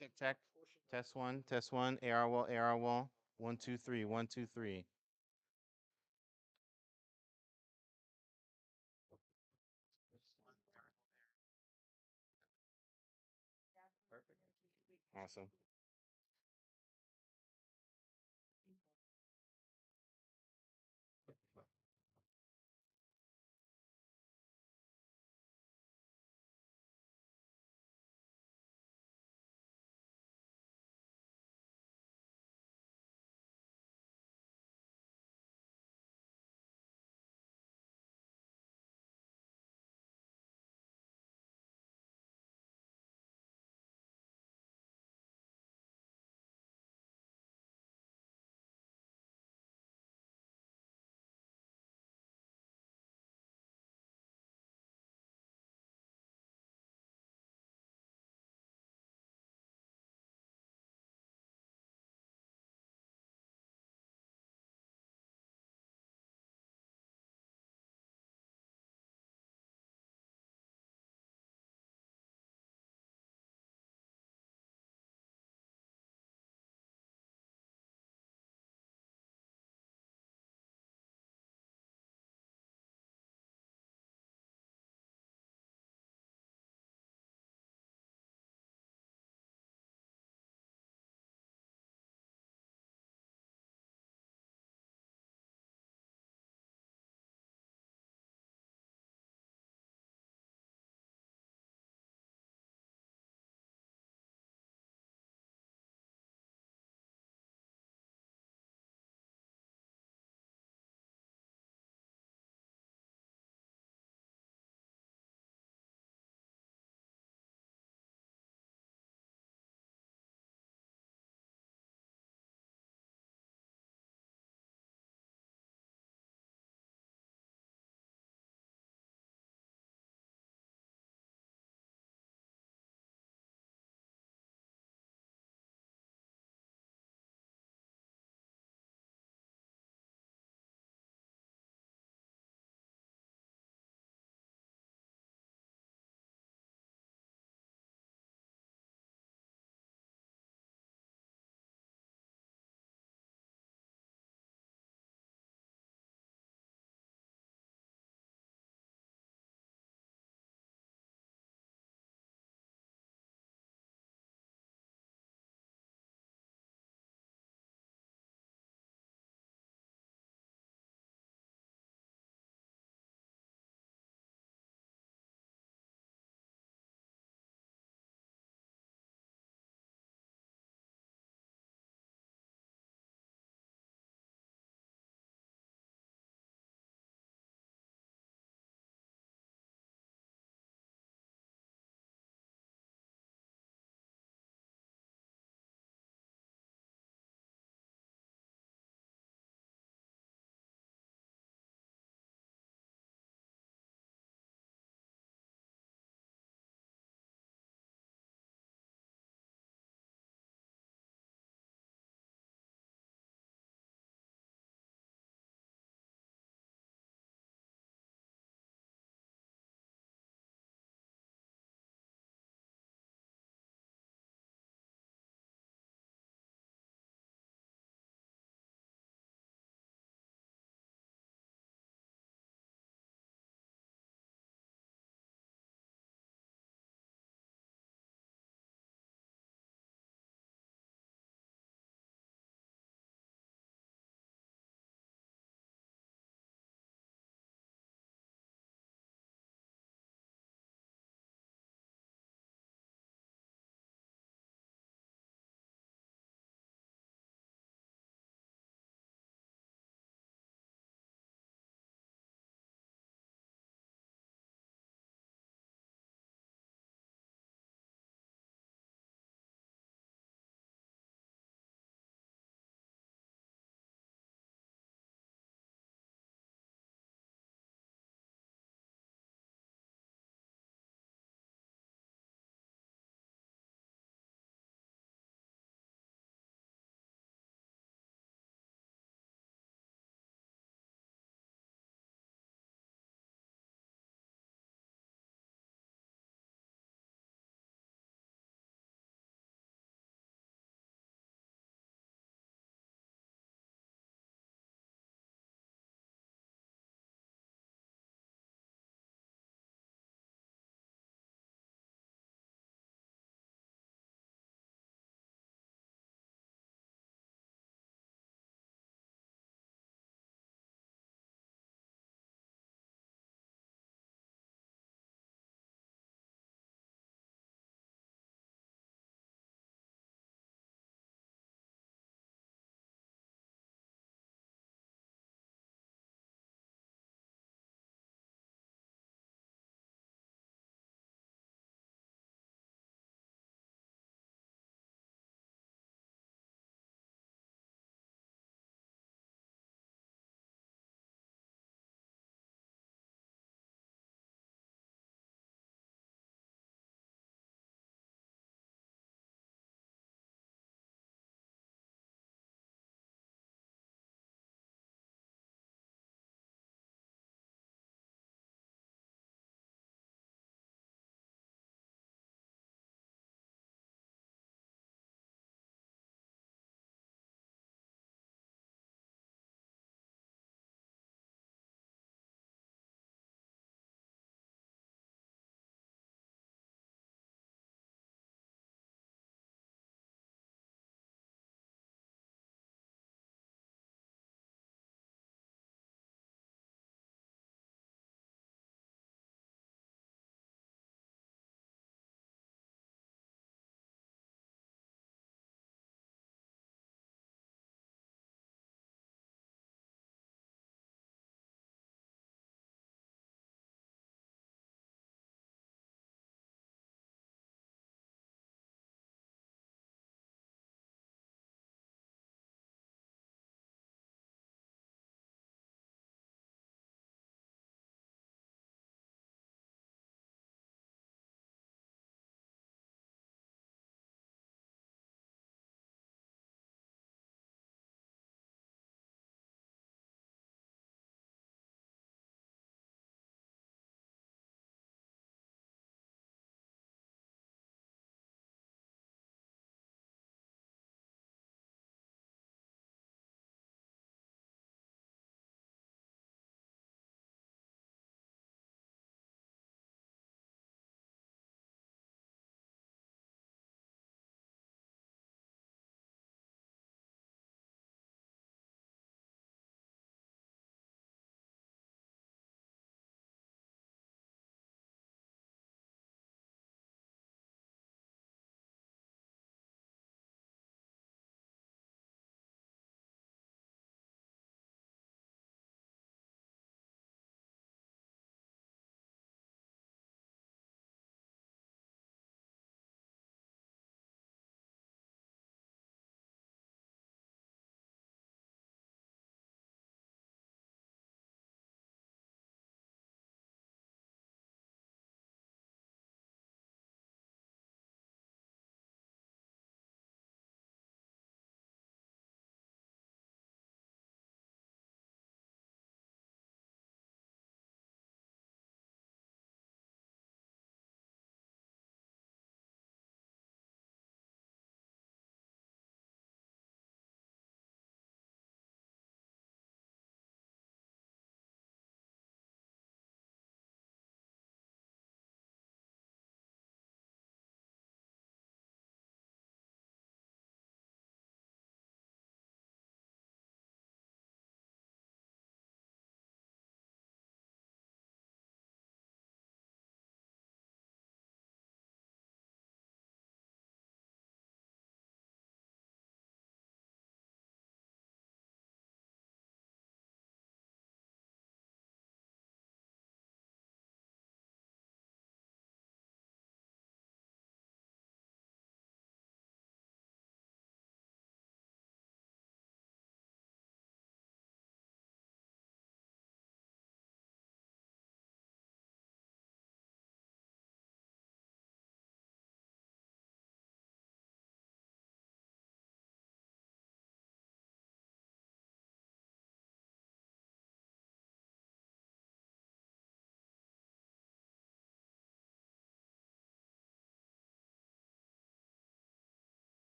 Check, check. Test one, test one. ARwall, ARwall. 1 2 3, 1 2 3. Awesome.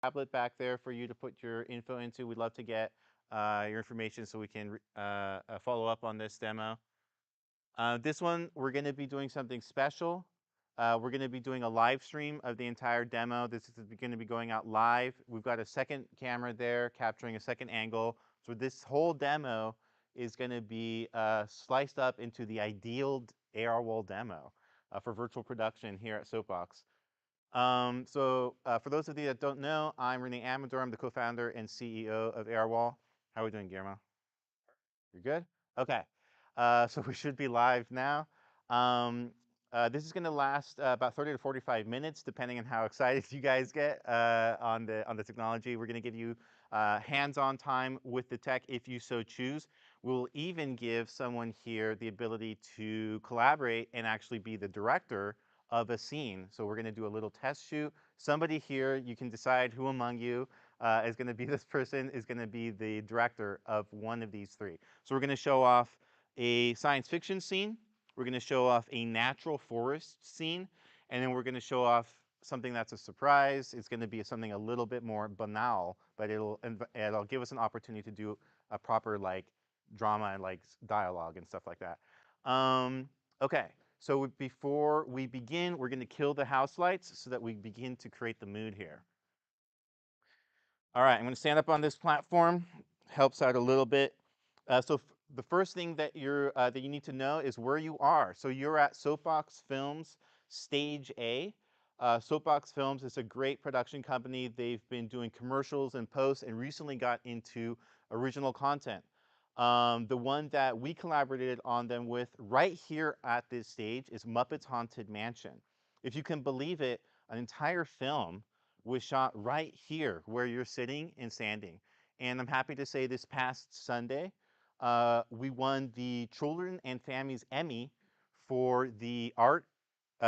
tablet back there for you to put your info into. We'd love to get your information so we can follow up on this demo. This one, we're going to be doing something special. We're going to be doing a live stream of the entire demo. This is going to be going out live. We've got a second camera there capturing a second angle. So this whole demo is going to be sliced up into the ideal ARwall demo for virtual production here at Soapbox. For those of you that don't know, I'm Rene Amador. I'm the co-founder and CEO of ARwall. How are we doing, Guillermo? You're good? Okay. So we should be live now. Um, this is going to last about 30 to 45 minutes, depending on how excited you guys get on the technology. We're going to give you hands-on time with the tech if you so choose. We'll even give someone here the ability to collaborate and actually be the director of a scene. So we're going to do a little test shoot. Somebody here, you can decide who among you is going to be this person, is going to be the director of one of these three. So we're going to show off a science fiction scene, we're going to show off a natural forest scene, and then we're going to show off something that's a surprise. It's going to be something a little bit more banal, but it'll give us an opportunity to do a proper like drama and like dialogue and stuff like that. Okay, so before we begin, we're going to kill the house lights so that we begin to create the mood here. All right, I'm going to stand up on this platform. Helps out a little bit. The first thing that you need to know is where you are. So you're at Soapbox Films Stage A. Soapbox Films is a great production company. They've been doing commercials and posts and recently got into original content. The one that we collaborated on them with right here at this stage is Muppets Haunted Mansion. If you can believe it, an entire film was shot right here where you're sitting and standing. And I'm happy to say this past Sunday, we won the Children and Families Emmy for the art,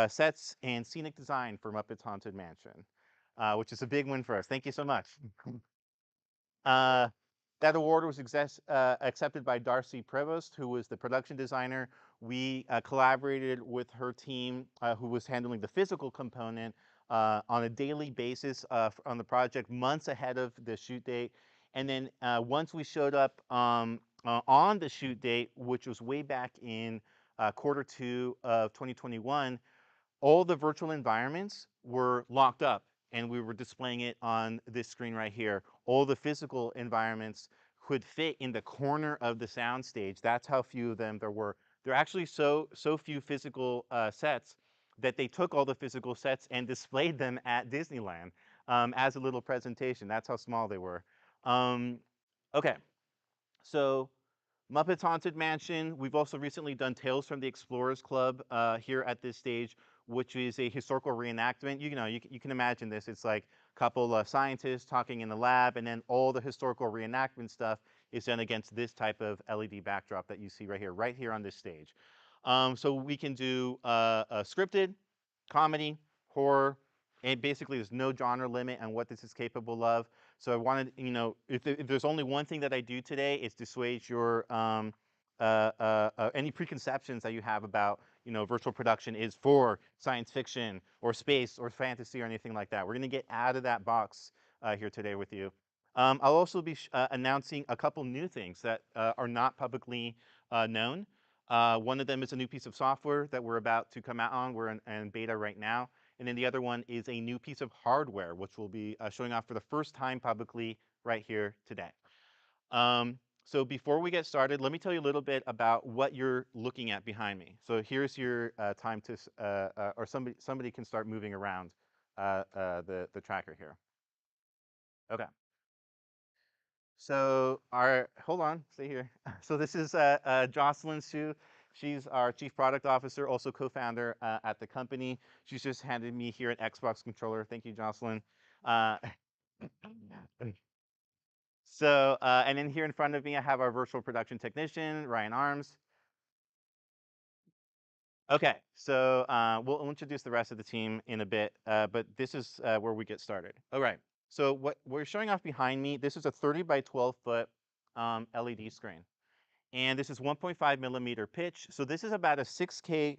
sets, and scenic design for Muppets Haunted Mansion, which is a big win for us. Thank you so much. Uh, that award was accepted by Darcy Prevost, who was the production designer. We collaborated with her team, who was handling the physical component on a daily basis on the project, months ahead of the shoot date. And then once we showed up on the shoot date, which was way back in Q2 of 2021, all the virtual environments were locked up and we were displaying it on this screen right here. All the physical environments could fit in the corner of the soundstage. That's how few of them there were. There are actually so few physical sets that they took all the physical sets and displayed them at Disneyland as a little presentation. That's how small they were. Okay, so Muppets Haunted Mansion. We've also recently done Tales from the Explorers Club here at this stage, which is a historical reenactment. You can imagine this. It's like a couple of scientists talking in the lab, and then all the historical reenactment stuff is done against this type of LED backdrop that you see right here on this stage. So we can do a scripted, comedy, horror, and basically there's no genre limit on what this is capable of. So I wanted, if there's only one thing that I do today, it's dissuade your any preconceptions that you have about, virtual production is for science fiction or space or fantasy or anything like that. We're going to get out of that box here today with you. I'll also be announcing a couple new things that are not publicly known. One of them is a new piece of software that we're about to come out on. We're in beta right now. And then the other one is a new piece of hardware, which we'll be showing off for the first time publicly right here today. So before we get started, let me tell you a little bit about what you're looking at behind me. So here's your time to, or somebody can start moving around the tracker here. Okay. So hold on, stay here. So this is Jocelyn Hsu. She's our Chief Product Officer, also co-founder at the company. She's just handed me here an Xbox controller. Thank you, Jocelyn. Uh, and then here in front of me, I have our virtual production technician, Ryan Arms. Okay, so we'll introduce the rest of the team in a bit, but this is where we get started. All right, so what we're showing off behind me, this is a 30 by 12 foot LED screen. And this is 1.5 millimeter pitch. So this is about a 6K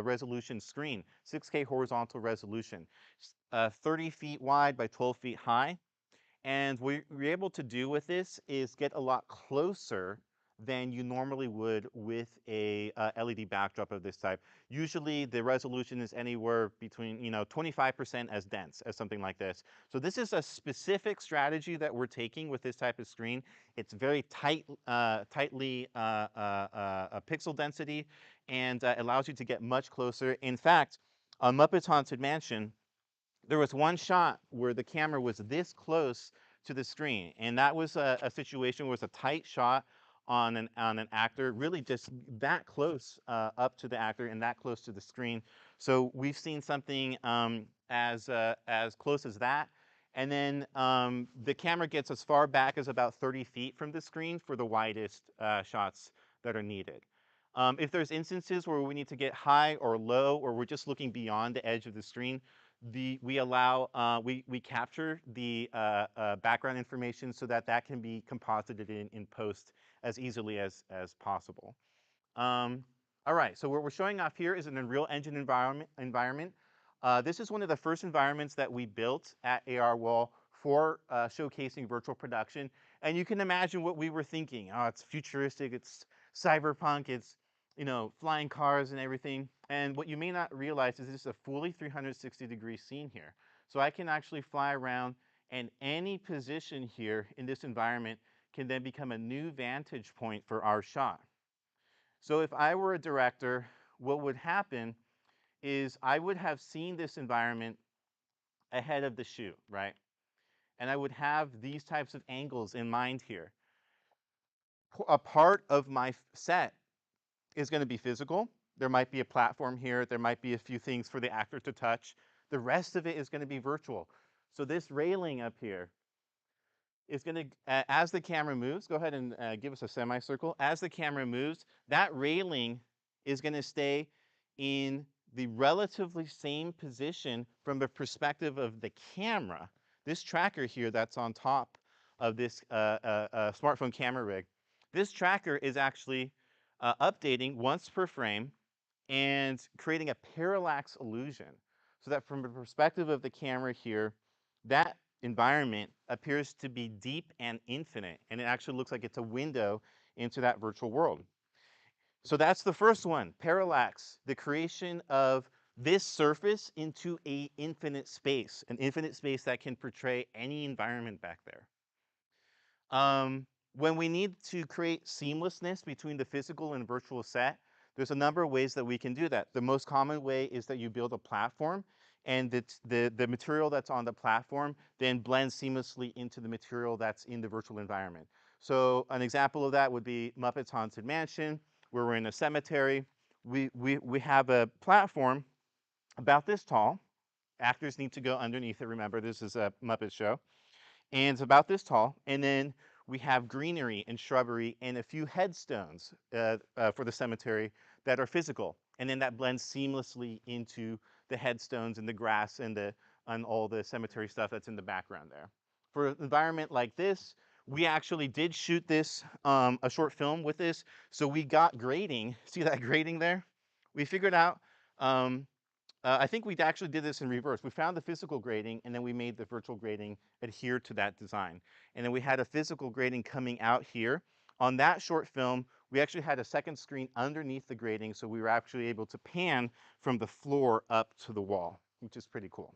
resolution screen, 6K horizontal resolution, 30 feet wide by 12 feet high. And what we're able to do with this is get a lot closer than you normally would with a LED backdrop of this type. Usually the resolution is anywhere between 25% as dense as something like this. So this is a specific strategy that we're taking with this type of screen. It's very tightly pixel density, and allows you to get much closer. In fact, on Muppets Haunted Mansion, there was one shot where the camera was this close to the screen, and that was a situation where it was a tight shot on an actor, really just that close up to the actor and that close to the screen. So we've seen something as close as that, and then the camera gets as far back as about 30 feet from the screen for the widest shots that are needed. If there's instances where we need to get high or low, or we're just looking beyond the edge of the screen, we capture the background information so that that can be composited in post as easily as possible. Um, all right, so what we're showing off here is an Unreal Engine environment. This is one of the first environments that we built at ARwall for showcasing virtual production. And you can imagine what we were thinking. Oh, it's futuristic, it's cyberpunk, it's flying cars and everything. And what you may not realize is this is a fully 360-degree scene here. So I can actually fly around, and any position here in this environment can then become a new vantage point for our shot. So if I were a director, what would happen is I would have seen this environment ahead of the shoot, right? And I would have these types of angles in mind here. A part of my set is going to be physical. There might be a platform here. There might be a few things for the actor to touch. The rest of it is going to be virtual. So this railing up here is going to, as the camera moves, go ahead and give us a semicircle. As the camera moves, that railing is going to stay in the relatively same position from the perspective of the camera. This tracker here that's on top of this smartphone camera rig, this tracker is actually updating once per frame and creating a parallax illusion, so that from the perspective of the camera here, that environment appears to be deep and infinite, and it actually looks like it's a window into that virtual world. So that's the first one, parallax, the creation of this surface into an infinite space that can portray any environment back there. When we need to create seamlessness between the physical and virtual set, there's a number of ways that we can do that. The most common way is that you build a platform, and the material that's on the platform then blends seamlessly into the material that's in the virtual environment. So an example of that would be Muppets Haunted Mansion, where we're in a cemetery. We have a platform about this tall. Actors need to go underneath it. Remember, this is a Muppet show. And it's about this tall. And then we have greenery and shrubbery and a few headstones for the cemetery that are physical. And then that blends seamlessly into the headstones and the grass and all the cemetery stuff that's in the background there. For an environment like this, we actually did shoot this, a short film with this. So we got grading. See that grading there? We figured out I think we actually did this in reverse. We found the physical grading, and then we made the virtual grading adhere to that design. And then we had a physical grading coming out here. On that short film, we actually had a second screen underneath the grading, so we were actually able to pan from the floor up to the wall, which is pretty cool.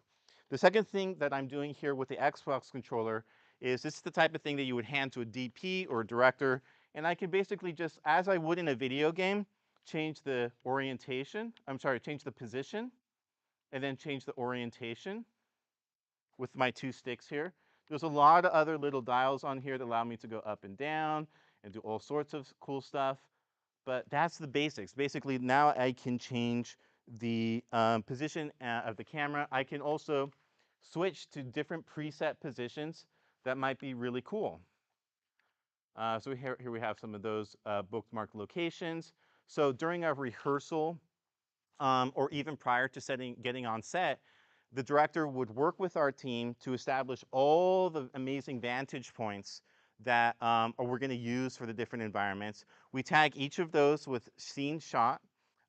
The second thing that I'm doing here with the Xbox controller is this is the type of thing that you would hand to a DP or a director, and I can basically just, as I would in a video game, change the change the position, and then change the orientation with my two sticks here. There's a lot of other little dials on here that allow me to go up and down and do all sorts of cool stuff. But that's the basics. Basically, now I can change the position of the camera. I can also switch to different preset positions that might be really cool. So here we have some of those bookmarked locations. So during a rehearsal, or even prior to getting on set, the director would work with our team to establish all the amazing vantage points that or we're going to use for the different environments. We tag each of those with scene shot,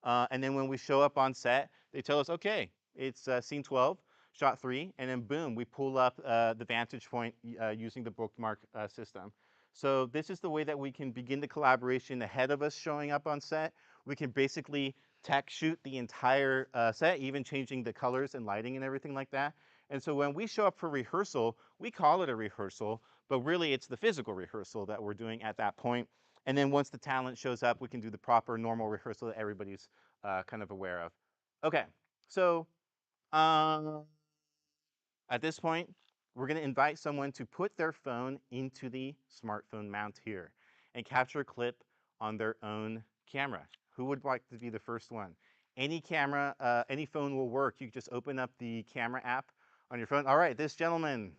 and then when we show up on set, they tell us, okay, it's scene 12, shot 3, and then boom, we pull up the vantage point using the bookmark system. So this is the way that we can begin the collaboration ahead of us showing up on set. We can basically tech shoot the entire set, even changing the colors and lighting and everything like that. And so when we show up for rehearsal, we call it a rehearsal, but really it's the physical rehearsal that we're doing at that point. And then once the talent shows up, we can do the proper normal rehearsal that everybody's kind of aware of. Okay, so um, at this point, we're going to invite someone to put their phone into the smartphone mount here and capture a clip on their own camera. Who would like to be the first one? Any camera, any phone will work. You just open up the camera app on your phone. All right, this gentleman.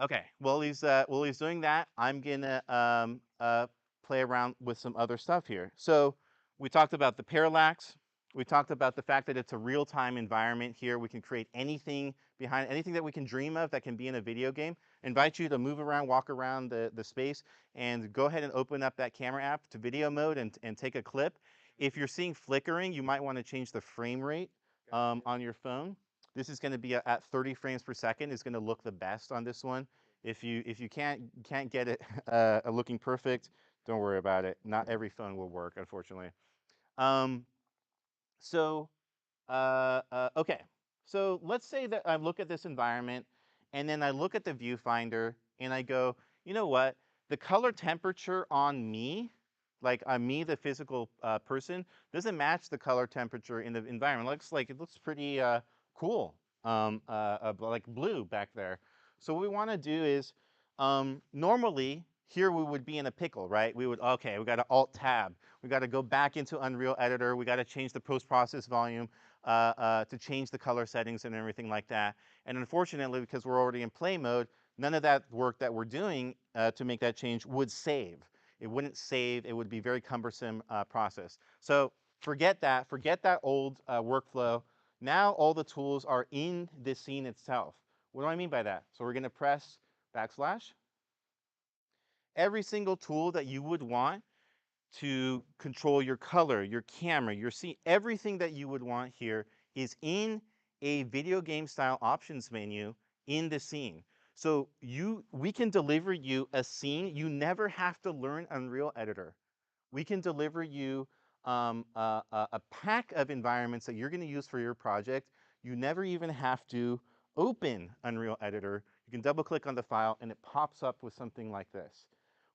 Okay, while he's doing that, I'm gonna play around with some other stuff here. So we talked about the parallax. We talked about the fact that it's a real-time environment here. We can create anything behind anything that we can dream of that can be in a video game. I invite you to move around, walk around the space, and go ahead and open up that camera app to video mode and take a clip. If you're seeing flickering, you might want to change the frame rate on your phone. This is going to be at 30 frames per second. Is going to look the best on this one. If you can't get it looking perfect, don't worry about it. Not every phone will work, unfortunately. Um, so okay, so let's say that I look at this environment, and then I look at the viewfinder, and I go, you know what? The color temperature on me, like on me, the physical person, doesn't match the color temperature in the environment. It looks pretty cool, like blue back there. So what we want to do is, normally here we would be in a pickle, right? We would, okay, we got to Alt Tab. We got to go back into Unreal Editor. We got to change the post-process volume to change the color settings and everything like that. And unfortunately, because we're already in play mode, none of that work that we're doing to make that change would save. It wouldn't save. It would be a very cumbersome process. So forget that. Forget that old workflow. Now all the tools are in the scene itself. What do I mean by that? So we're going to press backslash. Every single tool that you would want to control your color, your camera, your scene, everything that you would want here is in a video game style options menu in the scene. So we can deliver you a scene. You never have to learn Unreal Editor. We can deliver you a pack of environments that you're going to use for your project. You never even have to open Unreal Editor. You can double click on the file and it pops up with something like this.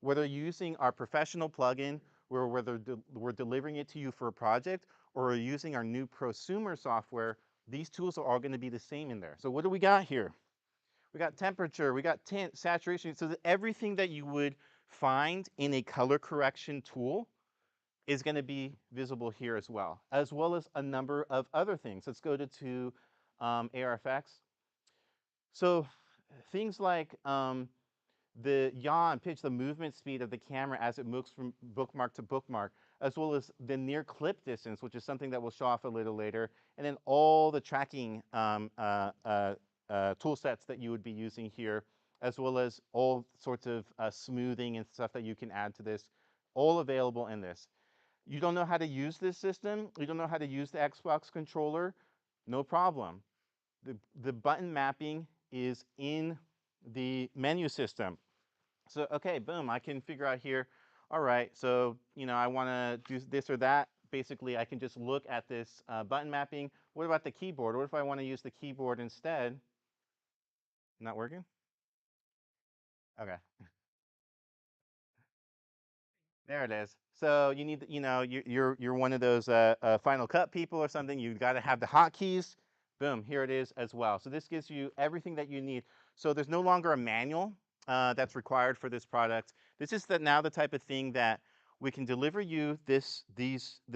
Whether you're using our professional plugin, where whether we're delivering it to you for a project, or we're using our new prosumer software, these tools are all going to be the same in there. So what do we got here? We got temperature, we got tint, saturation, so that everything that you would find in a color correction tool is going to be visible here as well as a number of other things. Let's go to ARFX. So things like the yaw and pitch, the movement speed of the camera as it moves from bookmark to bookmark, as well as the near clip distance, which is something that we'll show off a little later, and then all the tracking tool sets that you would be using here, as well as all sorts of smoothing and stuff that you can add to this, all available in this. You don't know how to use this system? You don't know how to use the Xbox controller? No problem. The button mapping is in the menu system. So, okay, boom, I can figure out here, all right, so, I want to do this or that. Basically, I can just look at this button mapping. What about the keyboard? What if I want to use the keyboard instead? Not working? Okay. There it is. So you need, you're one of those Final Cut people or something. You've got to have the hotkeys. Boom, here it is as well. So this gives you everything that you need. So there's no longer a manual that's required for this product. This is now the type of thing that we can deliver you this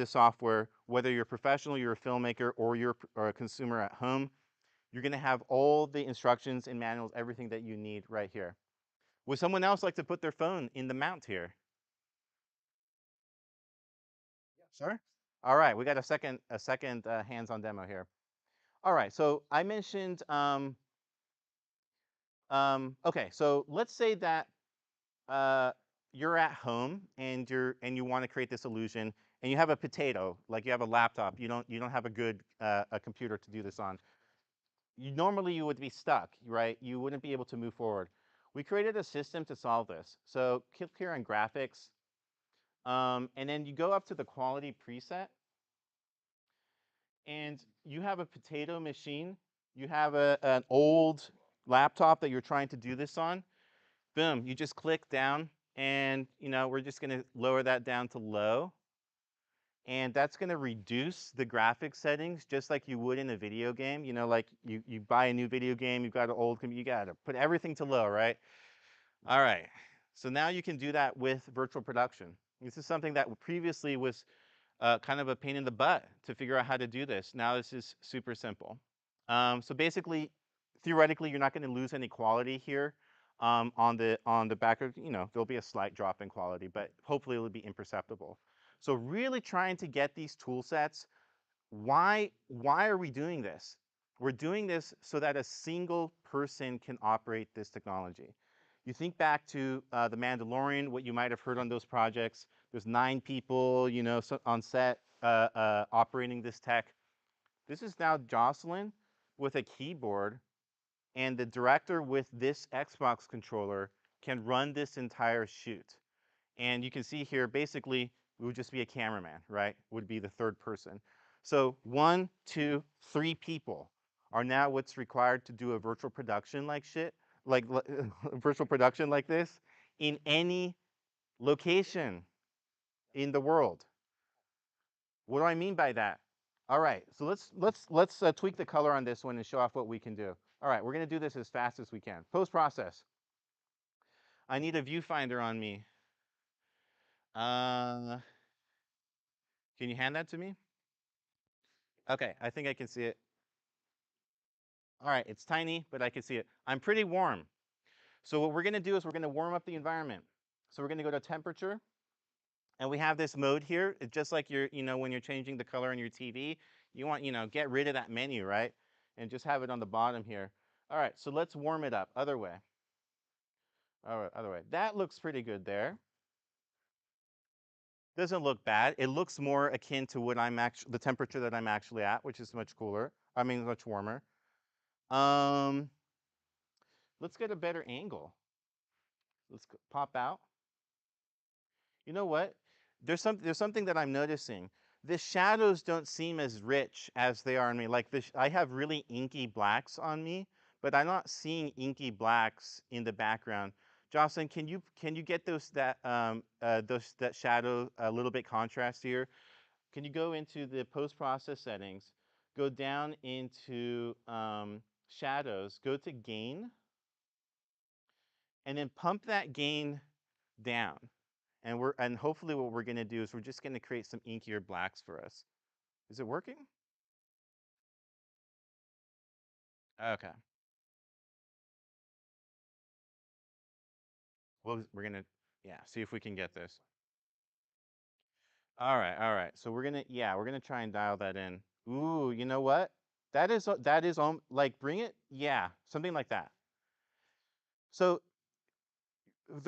software, whether you're a professional, you're a filmmaker, or you're a consumer at home. You're going to have all the instructions and manuals, everything that you need right here. Would someone else like to put their phone in the mount here? Sure. All right, we got a second hands-on demo here. All right, so I mentioned Okay, so let's say that uh, you're at home and you want to create this illusion, and you have a potato, like you have a laptop. You don't have a good a computer to do this on. Normally you would be stuck, right? You wouldn't be able to move forward. We created a system to solve this. So click here on graphics, and then you go up to the quality preset, and you have a potato machine. You have an old laptop that you're trying to do this on. Boom, you just click down, and we're just going to lower that down to low. And that's going to reduce the graphics settings just like you would in a video game. Like you buy a new video game, you've got an old computer, you got to put everything to low, right? All right. So now you can do that with virtual production. This is something that previously was kind of a pain in the butt to figure out how to do this. Now this is super simple. So basically, theoretically, you're not going to lose any quality here on the background. There'll be a slight drop in quality, but hopefully it'll be imperceptible. So really trying to get these tool sets. Why are we doing this? We're doing this so that a single person can operate this technology. You think back to The Mandalorian, what you might have heard on those projects. There's 9 people, on set operating this tech. This is now Jocelyn with a keyboard, and the director with this Xbox controller can run this entire shoot. And you can see here, basically, it would just be a cameraman, right? Would be the third person. So 1, 2, 3 people are now what's required to do a virtual production like shit, like virtual production like this in any location in the world. What do I mean by that? All right, so let's tweak the color on this one and show off what we can do. All right, we're gonna do this as fast as we can. Post process. I need a viewfinder on me. Uh, can you hand that to me? Okay, I think I can see it. All right, it's tiny, but I can see it. I'm pretty warm. So what we're gonna do is we're gonna warm up the environment. So we're gonna go to temperature, and we have this mode here. It's just like when you're changing the color on your TV, you want, get rid of that menu, right? And just have it on the bottom here. All right, so let's warm it up. Other way. All right, other way. That looks pretty good there. Doesn't look bad. It looks more akin to what the temperature that I'm actually at, which is much cooler. I mean, much warmer. Um, let's get a better angle. Let's pop out. You know what? There's something that I'm noticing. The shadows don't seem as rich as they are on me. Like I have really inky blacks on me, but I'm not seeing inky blacks in the background. Jocelyn, can you get that shadow a little bit contrast here? Can you go into the post process settings, go down into shadows, go to gain, and then pump that gain down. And hopefully what we're going to do is we're just going to create some inkier blacks for us. Is it working? Okay. Well, we're going to, yeah, see if we can get this. All right, all right. So we're gonna try and dial that in. Ooh, you know what? That is like bring it, yeah, something like that. So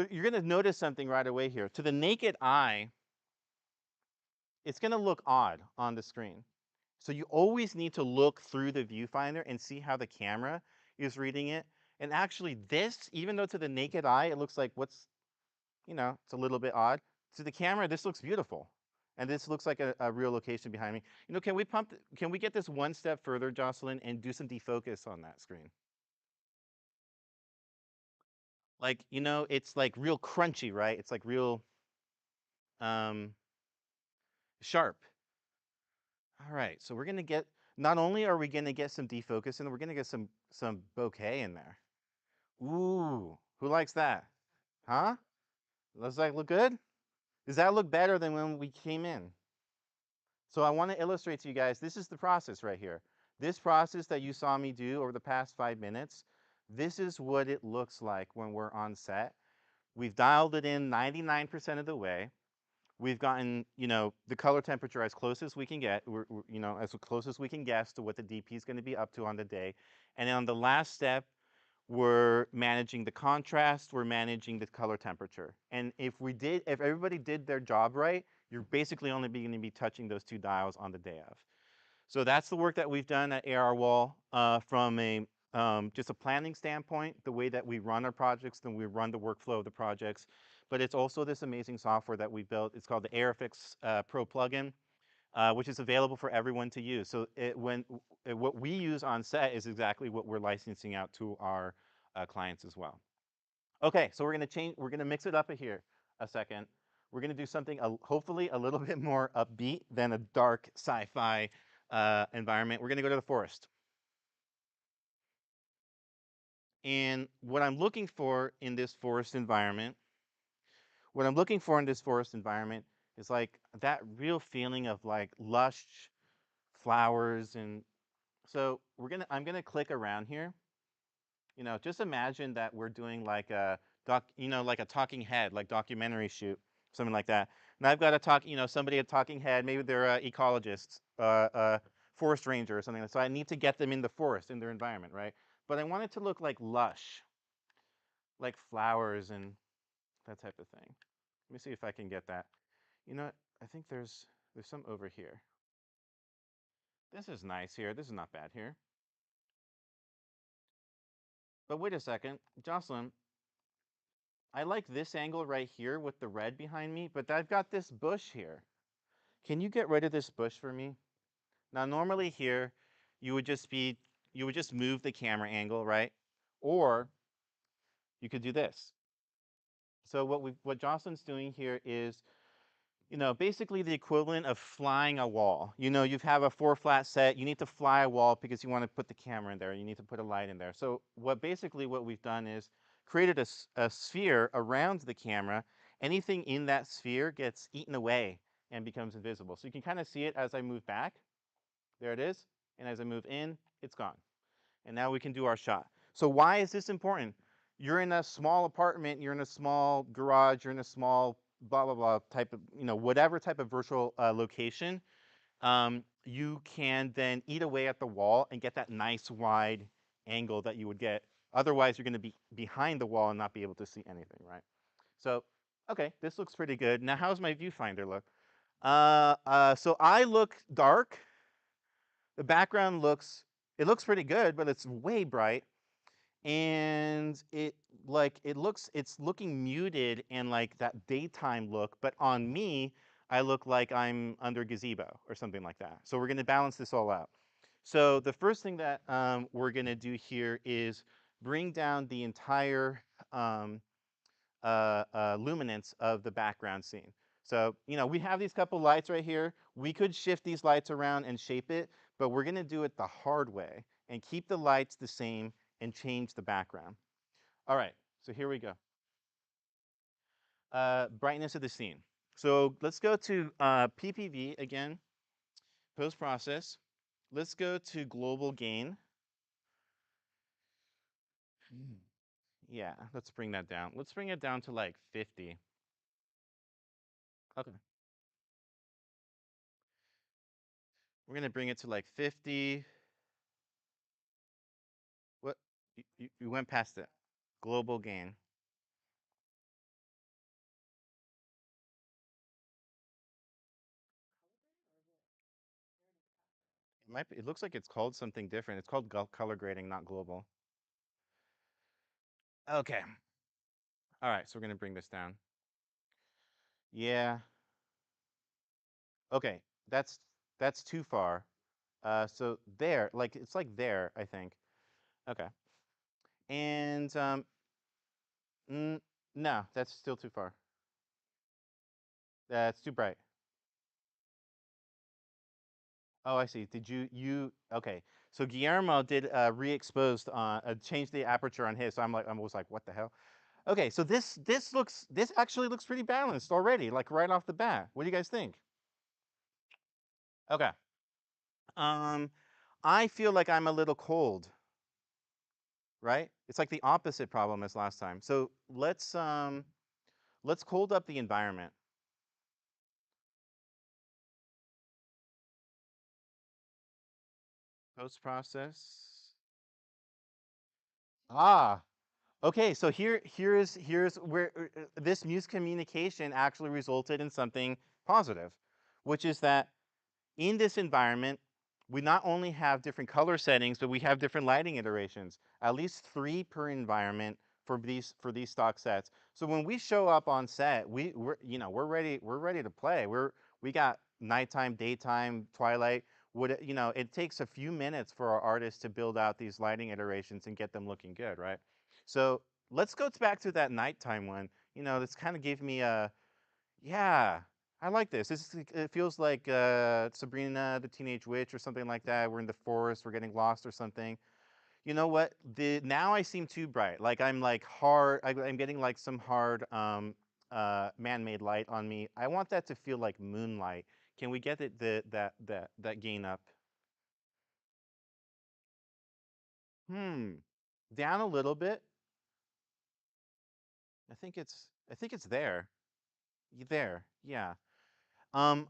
you're gonna notice something right away here. To the naked eye, it's gonna look odd on the screen. So you always need to look through the viewfinder and see how the camera is reading it. And actually this, even though to the naked eye, it looks like it's a little bit odd. To the camera, this looks beautiful. And this looks like a real location behind me. Can we get this one step further, Jocelyn, and do some defocus on that screen? Like, it's like real crunchy, right? It's like real um, sharp. All right, so not only are we gonna get some defocus in, we're gonna get some bokeh in there. Ooh, who likes that? Huh? Does that look good? Does that look better than when we came in? So I want to illustrate to you guys, this is the process right here. This process that you saw me do over the past 5 minutes, this is what it looks like when we're on set. We've dialed it in 99% of the way. We've gotten, the color temperature as close as we can get, as close as we can guess to what the DP is going to be up to on the day. And then on the last step, we're managing the contrast, we're managing the color temperature. And if everybody did their job right, you're basically only going to be touching those two dials on the day of. So that's the work that we've done at ARwall from a just a planning standpoint, the way that we run our projects, then we run the workflow of the projects. But it's also this amazing software that we built. It's called the AirFix Pro plugin, which is available for everyone to use. So what we use on set is exactly what we're licensing out to our clients as well. Okay, so we're gonna mix it up here a second. We're gonna do something hopefully a little bit more upbeat than a dark sci-fi environment. We're gonna go to the forest. And what I'm looking for in this forest environment, what I'm looking for in this forest environment is like that real feeling of like lush flowers. And so I'm gonna click around here. Just imagine that we're doing like a like a talking head, like documentary shoot, something like that. And I've got to talk, somebody a talking head, maybe they're ecologists, forest ranger or something. So I need to get them in the forest, in their environment, right? But I want it to look like lush, like flowers and that type of thing. Let me see if I can get that. You know, I think there's some over here. This is nice here. This is not bad here. But wait a second, Jocelyn, I like this angle right here with the red behind me, but I've got this bush here. Can you get rid of this bush for me? Now, normally here, you would just be, you would just move the camera angle, right? Or you could do this. So what Jocelyn's doing here is, basically the equivalent of flying a wall. You have a 4-flat set, you need to fly a wall because you want to put the camera in there, you need to put a light in there. So what we've done is created a sphere around the camera. Anything in that sphere gets eaten away and becomes invisible. So you can kind of see it as I move back. There it is. And as I move in, it's gone. And now we can do our shot. So why is this important? You're in a small apartment, you're in a small garage, you're in a small blah, blah, blah type of, whatever type of virtual location. You can then eat away at the wall and get that nice wide angle that you would get. Otherwise, you're going to be behind the wall and not be able to see anything, right? So, okay, this looks pretty good. Now, how's my viewfinder look? So I look dark. The background it looks pretty good, but it's way bright. And it's looking muted and like that daytime look, but on me, I look like I'm under gazebo or something like that. So we're going to balance this all out. So the first thing that we're going to do here is bring down the entire luminance of the background scene. So, we have these couple lights right here. We could shift these lights around and shape it, but we're going to do it the hard way and keep the lights the same and change the background. All right, so here we go. Brightness of the scene. So let's go to PPV again, post-process. Let's go to global gain. Yeah, let's bring that down. Let's bring it down to like 50. Okay. We're going to bring it to like 50. What? You went past it. Global gain. It looks like it's called something different. It's called color grading, not global. Okay. All right, so we're going to bring this down. Yeah. Okay, that's too far. So there, like it's like there, I think. Okay. And n no, that's still too far. That's too bright. Oh, I see. Did you okay. So Guillermo did re-exposed on changed the aperture on his. So I was like, what the hell? Okay, so this actually looks pretty balanced already, like right off the bat. What do you guys think? Okay. Um, I feel like I'm a little cold, right? It's like the opposite problem as last time. So let's cold up the environment. Post process. Ah, okay. So here's where this miscommunication actually resulted in something positive, which is that in this environment, we not only have different color settings, but we have different lighting iterations, at least three per environment for these stock sets. So when we show up on set, we're ready to play. We got nighttime, daytime, twilight. It takes a few minutes for our artists to build out these lighting iterations and get them looking good, right? So let's go back to that nighttime one. This kind of gave me a yeah, I like this. It feels like Sabrina the Teenage Witch or something like that. We're in the forest, we're getting lost or something. You know what? The now I seem too bright. Like I'm like hard. I'm getting like some hard man-made light on me. I want that to feel like moonlight. Can we get it that gain up? Hmm. Down a little bit. I think it's there. There. Yeah. Um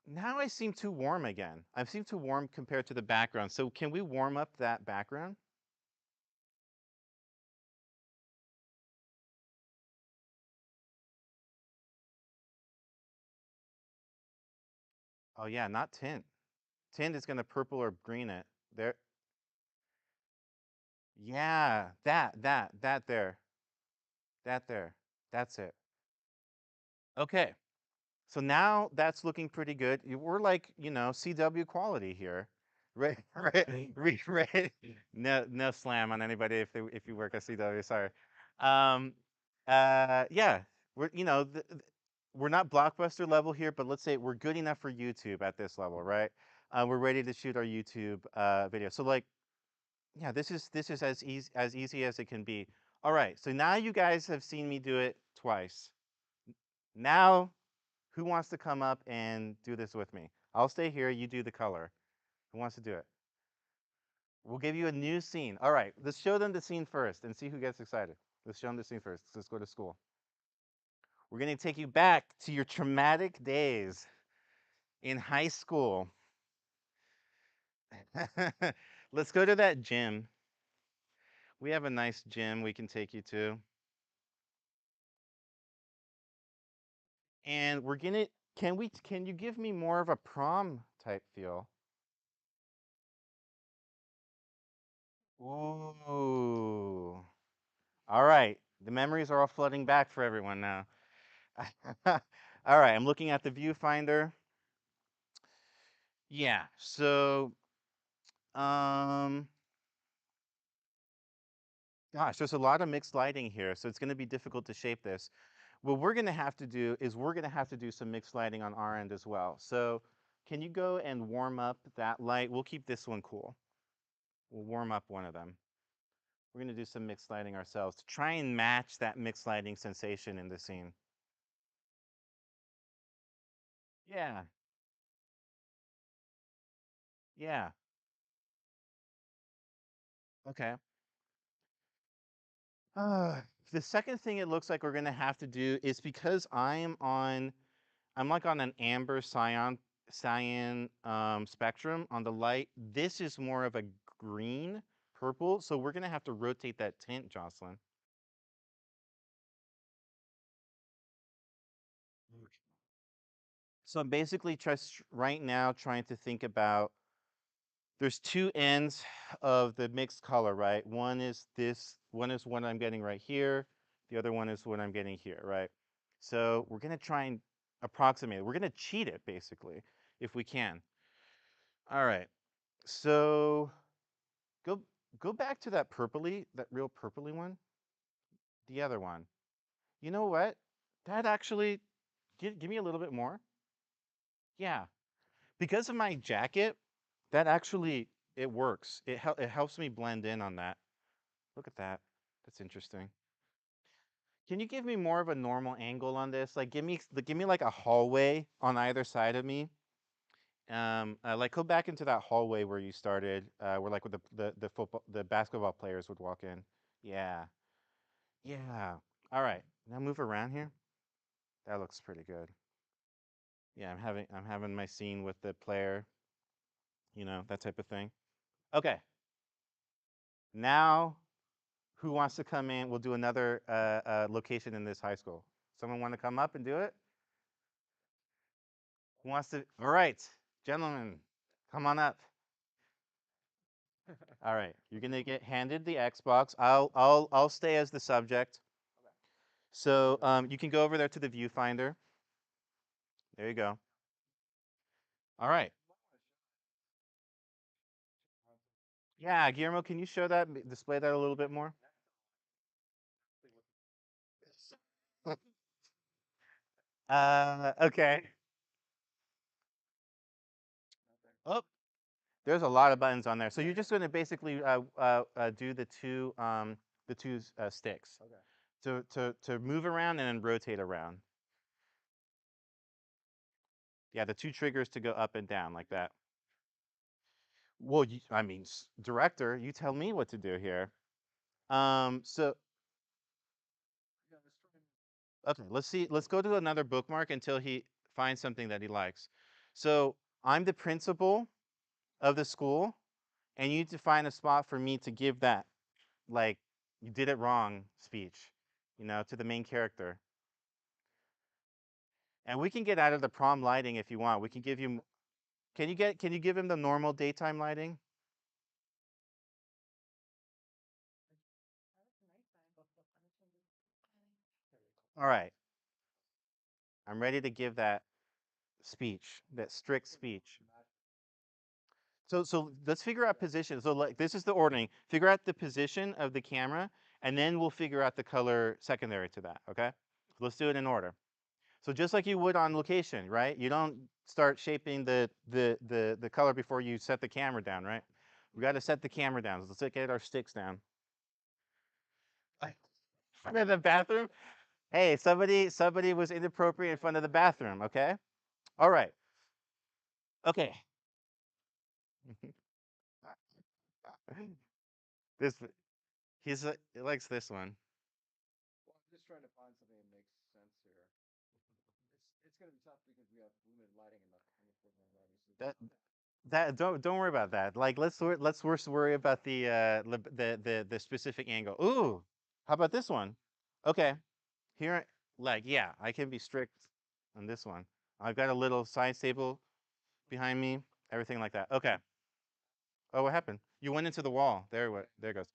Now I seem too warm again. I seem too warm compared to the background. So can we warm up that background? Oh yeah, not tint. Tint is gonna purple or green it. There. Yeah, that there. That there. That's it. Okay. So now that's looking pretty good. We're like, CW quality here. Right, right, right. No slam on anybody if you work at CW, sorry. Um, yeah, we're not blockbuster level here, but let's say we're good enough for YouTube at this level, right? We're ready to shoot our YouTube video. So like, yeah, this is as easy as it can be. All right, so now you guys have seen me do it twice. Now who wants to come up and do this with me? I'll stay here. You do the color. Who wants to do it? We'll give you a new scene. All right, let's show them the scene first and see who gets excited. Let's show them the scene first. Let's go to school. We're going to take you back to your traumatic days in high school. Let's go to that gym. We have a nice gym we can take you to. And we're going to can you give me more of a prom type feel? Ooh. All right. The memories are all flooding back for everyone now. All right, I'm looking at the viewfinder. Yeah, so um gosh, there's a lot of mixed lighting here, so it's going to be difficult to shape this. What we're going to have to do is we're going to have to do some mixed lighting on our end as well. So, can you go and warm up that light? We'll keep this one cool. We'll warm up one of them. We're going to do some mixed lighting ourselves to try and match that mixed lighting sensation in the scene. Yeah, yeah. Okay. Uh, the second thing it looks like we're gonna have to do is because I'm like on an amber cyan spectrum on the light. This is more of a green purple, so we're gonna have to rotate that tint, Jocelyn. Okay. So I'm basically just right now trying to think about there's two ends of the mixed color, right? One is what I'm getting right here. The other one is what I'm getting here, right? So we're gonna try and approximate it. We're gonna cheat it basically, if we can. All right. So go go back to that real purpley one. The other one. You know what? That actually give me a little bit more. Yeah. Because of my jacket, that actually it works. It helps me blend in on that. Look at that. That's interesting. Can you give me more of a normal angle on this? Like, give me like a hallway on either side of me. Like go back into that hallway where you started, where like with the basketball players would walk in. Yeah, yeah. All right. Now move around here. That looks pretty good. Yeah, I'm having my scene with the player. That type of thing. Okay. Now Who wants to come in? We'll do another location in this high school. Someone want to come up and do it? Who wants to? All right, gentlemen, come on up. All right, you're gonna get handed the Xbox. I'll stay as the subject. So you can go over there to the viewfinder. There you go. All right. Yeah, Guillermo, can you show that, display that a little bit more? Okay. Oh, there's a lot of buttons on there. So you're just going to basically do the two sticks to move around and then rotate around. Yeah, the two triggers to go up and down like that. Well, I mean, director, you tell me what to do here. So okay, let's see. Let's go to another bookmark until he finds something that he likes. So I'm the principal of the school, and you need to find a spot for me to give that, like, you did it wrong speech, to the main character. And we can get out of the prom lighting if you want. We can give you. Can you give him the normal daytime lighting? All right. I'm ready to give that speech, that strict speech. So let's figure out position. So like this is the ordering. Figure out the position of the camera, and then we'll figure out the color secondary to that. Okay. Let's do it in order. So just like you would on location, right? You don't start shaping the color before you set the camera down, right? We got to set the camera down. So let's get our sticks down. In front of the bathroom. Hey, somebody was inappropriate in front of the bathroom. Okay. All right. Okay. This he likes this one. That that don't worry about that. Like let's first worry about the specific angle. Ooh, how about this one? Okay, here like yeah, I can be strict on this one. I've got a little side table behind me, everything like that. Okay. Oh, what happened? You went into the wall. There it goes.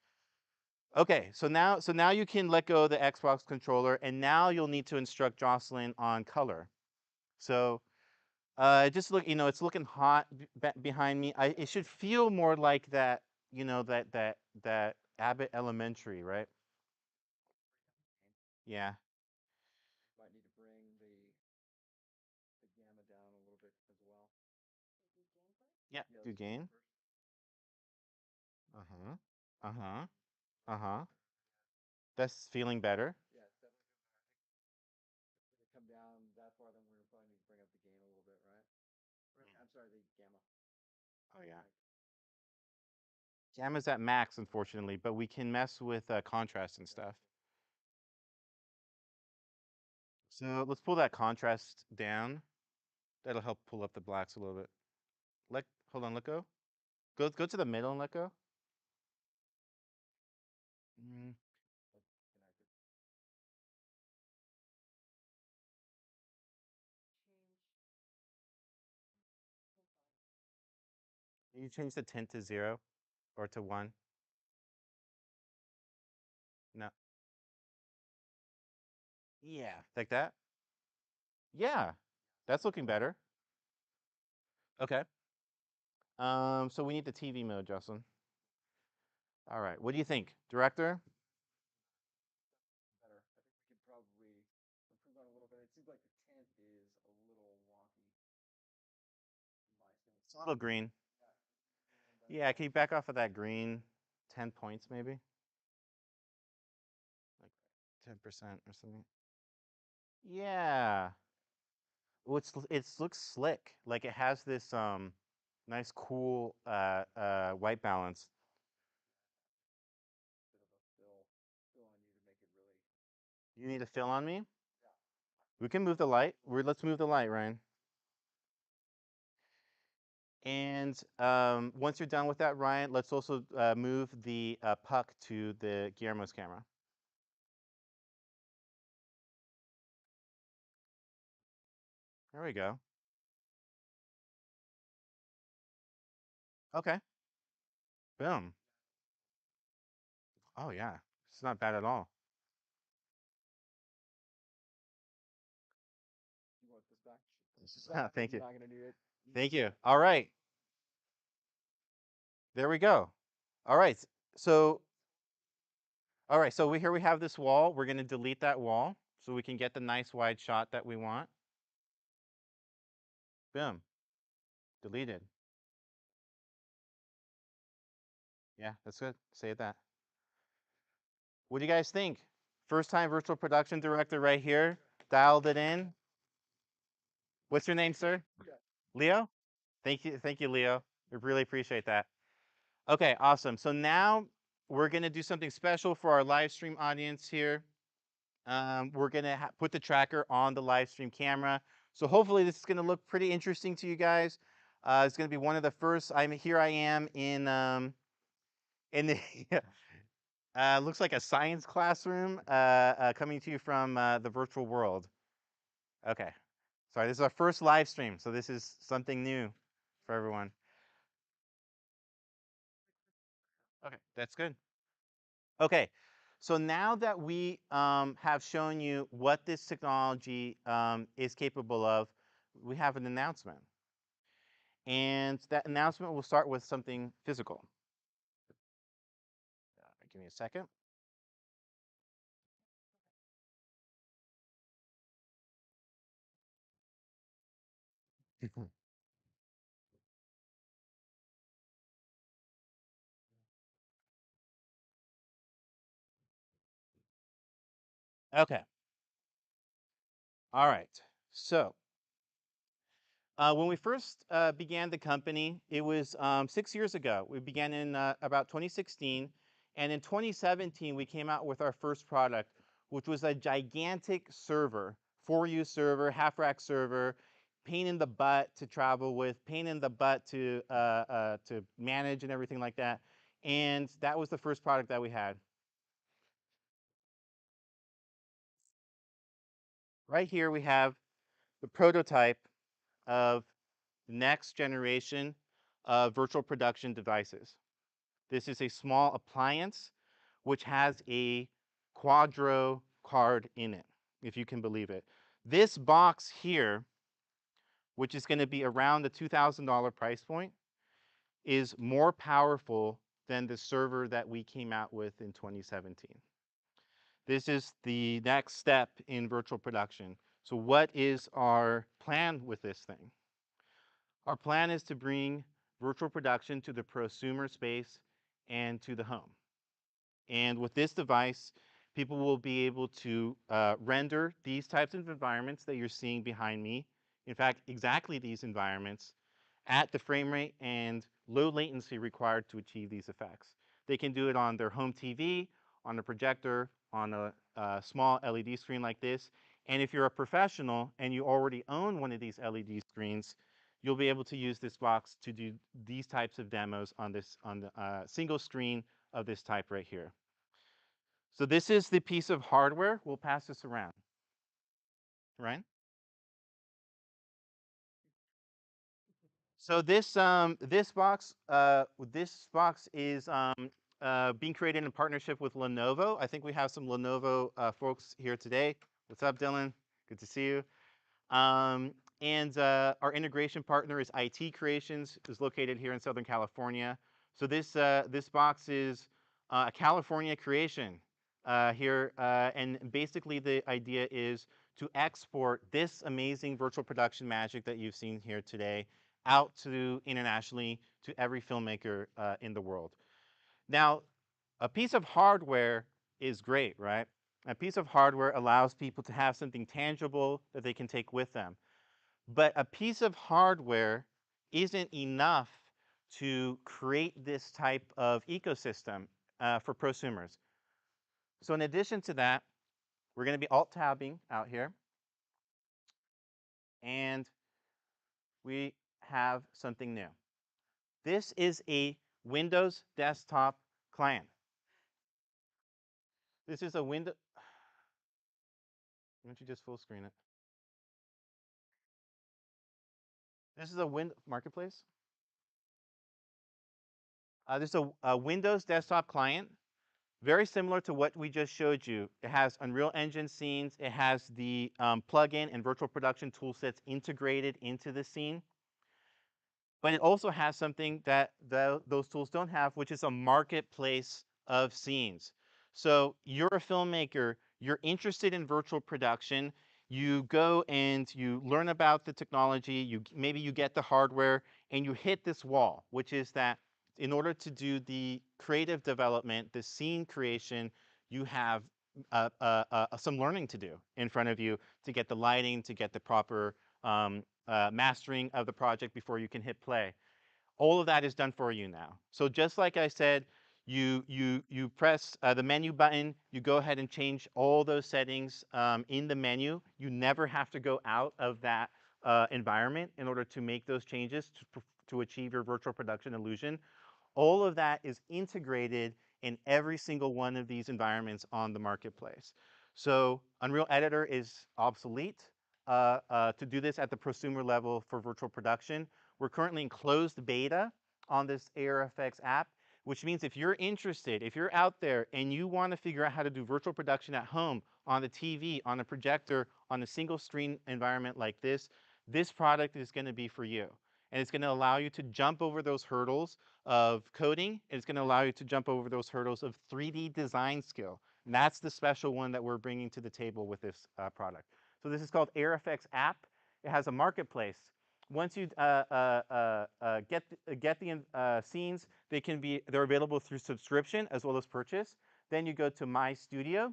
Okay, so now you can let go of the Xbox controller, and now you'll need to instruct Jocelyn on color. So just look, it's looking hot behind me. It should feel more like that, that Abbott Elementary, right? Yeah. Yeah. Do gain. Uh-huh. Uh-huh. Uh-huh. That's feeling better. Oh yeah. Gamma's at max, unfortunately, but we can mess with contrast and stuff. So let's pull that contrast down. That'll help pull up the blacks a little bit. Let hold on, let go. Go to the middle and let go. Mm. You change the tint to 0 or to 1. No. Yeah, like that. Yeah, that's looking better. Okay. So we need the TV mode, Jocelyn. All right. What do you think, director? It's a little green. Yeah, can you back off of that green? 10 points maybe, like 10% or something. Yeah. Well, it looks slick. Like it has this nice cool white balance. You need a fill on me? We can move the light. Let's move the light, Ryan. And once you're done with that, Ryan, let's also move the puck to the Guillermo's camera. There we go. Okay. Boom. Oh yeah. It's not bad at all. Thank you. Thank you. All right. There we go. All right. So, all right. So here we have this wall. We're going to delete that wall so we can get the nice wide shot that we want. Boom. Deleted. Yeah, that's good. Save that. What do you guys think? First time virtual production director right here. Dialed it in. What's your name, sir? Leo? Thank you. Thank you, Leo. We really appreciate that. Okay, awesome. So now we're going to do something special for our live stream audience here. We're going to put the tracker on the live stream camera. So hopefully this is going to look pretty interesting to you guys. It's going to be one of the first. Here I am in the looks like a science classroom coming to you from the virtual world. Okay. Sorry, this is our first live stream, so this is something new for everyone. Okay, that's good. Okay, so now that we have shown you what this technology is capable of, we have an announcement. And that announcement will start with something physical. Give me a second. Okay, all right. So when we first began the company, it was 6 years ago. We began in about 2016. And in 2017, we came out with our first product, which was a gigantic server, 4U server, half rack server, pain in the butt to travel with, pain in the butt to manage and everything like that. And that was the first product that we had. Right here, we have the prototype of the next generation of virtual production devices. This is a small appliance which has a Quadro card in it, if you can believe it. This box here, which is going to be around the $2,000 price point, is more powerful than the server that we came out with in 2017. This is the next step in virtual production. So what is our plan with this thing? Our plan is to bring virtual production to the prosumer space and to the home. And with this device, people will be able to render these types of environments that you're seeing behind me. In fact, exactly these environments at the frame rate and low latency required to achieve these effects. They can do it on their home TV, on a projector, on a small LED screen like this. And if you're a professional and you already own one of these LED screens, you'll be able to use this box to do these types of demos on the single screen of this type right here. So this is the piece of hardware. We'll pass this around, right? So this box is being created in partnership with Lenovo. I think we have some Lenovo folks here today. What's up, Dylan? Good to see you. Um, and our integration partner is IT Creations, is located here in Southern California. So this box is a California creation here, and basically the idea is to export this amazing virtual production magic that you've seen here today out to internationally to every filmmaker in the world. Now, a piece of hardware is great, right? A piece of hardware allows people to have something tangible that they can take with them. But a piece of hardware isn't enough to create this type of ecosystem for prosumers. So in addition to that, we're going to be alt-tabbing out here. And we have something new. This is a Windows desktop client. This is a window. Why don't you just full screen it? This is a marketplace. This is a Windows desktop client, very similar to what we just showed you. It has Unreal Engine scenes. It has the plugin and virtual production toolsets integrated into the scene. But it also has something that those tools don't have, which is a marketplace of scenes. So you're a filmmaker, you're interested in virtual production, you go and you learn about the technology, maybe you get the hardware, and you hit this wall, which is that in order to do the creative development, the scene creation, you have some learning to do in front of you to get the lighting, to get the proper mastering of the project before you can hit play. All of that is done for you now. So just like I said, you press the menu button, you go ahead and change all those settings in the menu. You never have to go out of that environment in order to make those changes to achieve your virtual production illusion. All of that is integrated in every single one of these environments on the marketplace. So Unreal Editor is obsolete to do this at the prosumer level for virtual production. We're currently in closed beta on this ARFX app, which means if you're interested, if you're out there and you want to figure out how to do virtual production at home, on the TV, on a projector, on a single screen environment like this product is going to be for you. And it's going to allow you to jump over those hurdles of coding. It's going to allow you to jump over those hurdles of 3D design skill. And that's the special one that we're bringing to the table with this product. So this is called AirFX app. It has a marketplace. Once you get the scenes, they're available through subscription as well as purchase. Then you go to My Studio.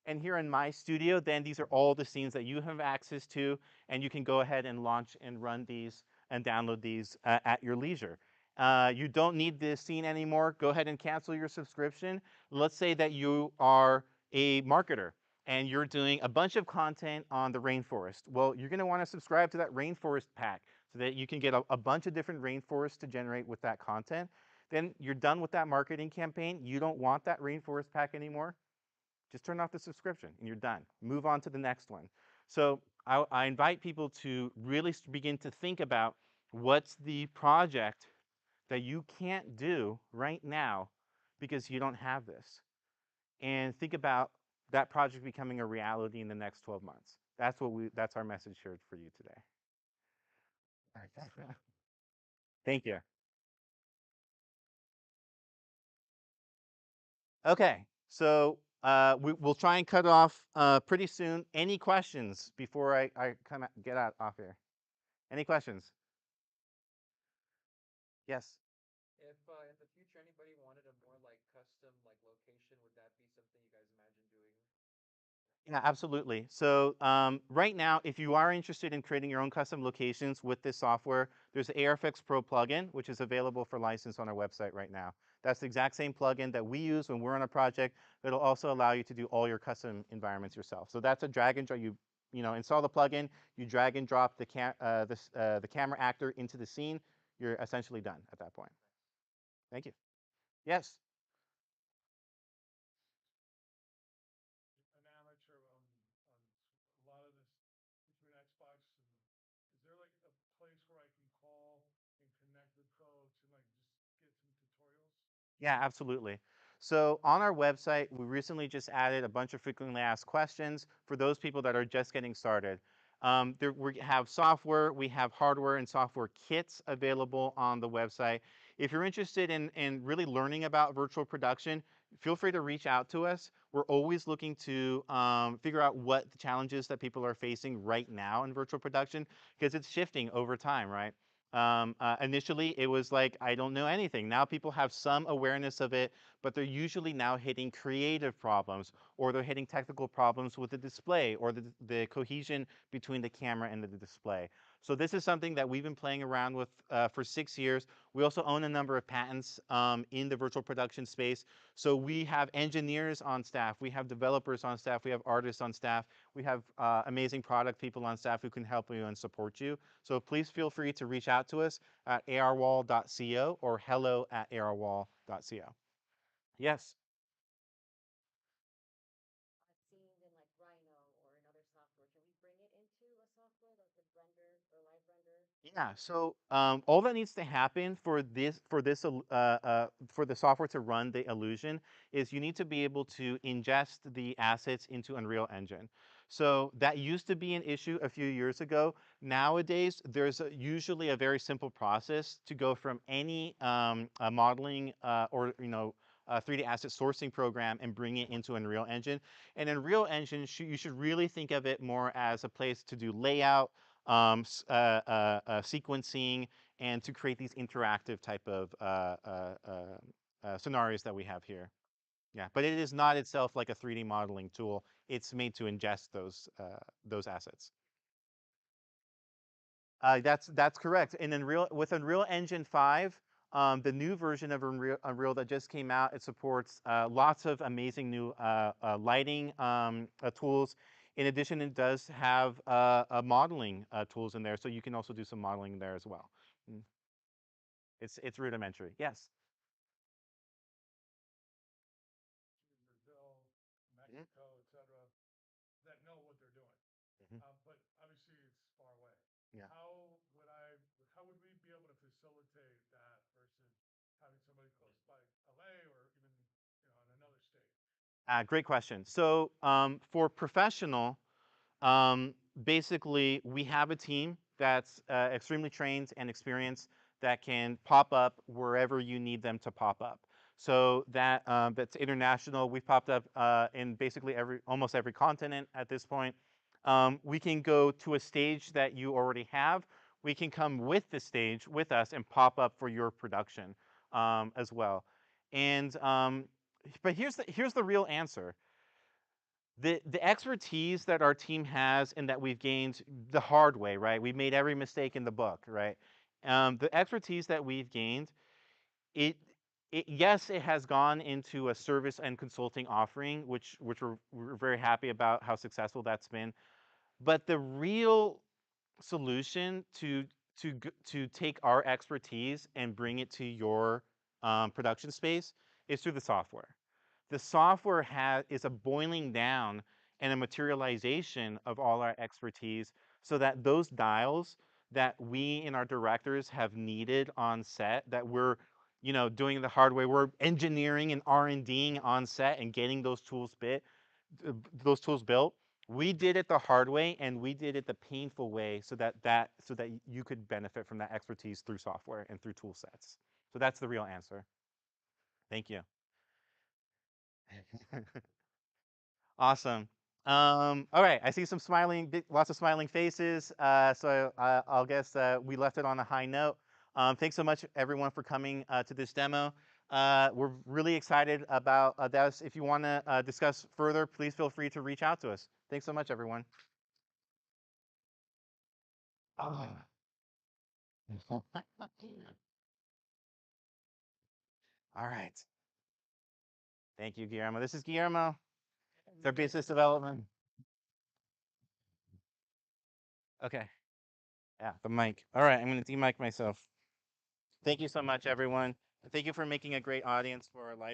And here in My Studio, then these are all the scenes that you have access to, and you can go ahead and launch and run these and download these at your leisure. You don't need this scene anymore. Go ahead and cancel your subscription. Let's say that you are a marketer and you're doing a bunch of content on the rainforest. Well, you're going to want to subscribe to that rainforest pack so that you can get a bunch of different rainforests to generate with that content. Then you're done with that marketing campaign. You don't want that rainforest pack anymore. Just turn off the subscription and you're done. Move on to the next one. So I invite people to really begin to think about what's the project that you can't do right now because you don't have this. And think about that project becoming a reality in the next 12 months. That's our message here for you today. Thank you. Okay, so we'll try and cut off pretty soon. Any questions before I kind of get out off here? Any questions? Yes. If in the future anybody wanted a more like custom like location, would that be something you guys imagine doing? Yeah, absolutely. So right now, if you are interested in creating your own custom locations with this software, there's the AirFX Pro plugin, which is available for license on our website right now. That's the exact same plugin that we use when we're on a project. It'll also allow you to do all your custom environments yourself. So that's a drag and drop. You install the plugin, you drag and drop the camera actor into the scene. You're essentially done at that point. Thank you. Yes. An amateur on a lot of this between Xbox and is there like a place where I can call and connect with Pro to like just get some tutorials? Yeah, absolutely. So on our website, we recently just added a bunch of frequently asked questions for those people that are just getting started. We have software, we have hardware and software kits available on the website. If you're interested in really learning about virtual production, feel free to reach out to us. We're always looking to figure out what the challenges that people are facing right now in virtual production because it's shifting over time, right? Initially, it was like, I don't know anything. Now people have some awareness of it, but they're usually now hitting creative problems, or they're hitting technical problems with the display, or the cohesion between the camera and the display. So this is something that we've been playing around with for 6 years. We also own a number of patents in the virtual production space. So we have engineers on staff, we have developers on staff, we have artists on staff, we have amazing product people on staff who can help you and support you. So please feel free to reach out to us at arwall.co or hello@arwall.co. Yes. Yeah, so all that needs to happen for the software to run the illusion is you need to be able to ingest the assets into Unreal Engine. So that used to be an issue a few years ago. Nowadays, there's usually a very simple process to go from any modeling or 3D asset sourcing program and bring it into Unreal Engine. And Unreal Engine, you should really think of it more as a place to do layout, sequencing, and to create these interactive type of scenarios that we have here. Yeah, but it is not itself like a 3D modeling tool. It's made to ingest those assets. That's correct. And with Unreal Engine 5, the new version of Unreal that just came out, it supports lots of amazing new lighting tools. In addition, it does have modeling tools in there, so you can also do some modeling there as well. Mm. It's rudimentary. Yes. Brazil, Mhm. Mexico, etc., that know what they're doing. Mhm. But obviously, it's far away. Yeah. How would I? How would we be able to facilitate that versus having somebody close by LA or even in another state? Great question. So for professional, basically, we have a team that's extremely trained and experienced that can pop up wherever you need them to pop up. So that's international. We've popped up in basically almost every continent at this point. We can go to a stage that you already have. We can come with the stage with us and pop up for your production as well. And but here's the real answer. The expertise that our team has and that we've gained the hard way, right? We've made every mistake in the book, right? The expertise that we've gained, it, yes, it has gone into a service and consulting offering, which we're very happy about how successful that's been. But the real solution to take our expertise and bring it to your production space is through the software. The software is a boiling down and a materialization of all our expertise so that those dials that we and our directors have needed on set, that we're doing the hard way, we're engineering and R&Ding on set and getting those tools built. We did it the hard way and we did it the painful way so that you could benefit from that expertise through software and through tool sets. So that's the real answer. Thank you. Awesome. All right, I see some lots of smiling faces. So I'll guess we left it on a high note. Thanks so much, everyone, for coming to this demo. We're really excited about this. If you want to discuss further, please feel free to reach out to us. Thanks so much, everyone. Ah. All right. Thank you, Guillermo. This is Guillermo, their business development. Okay. Yeah, the mic. All right, I'm going to demic myself. Thank you so much, everyone. Thank you for making a great audience for our live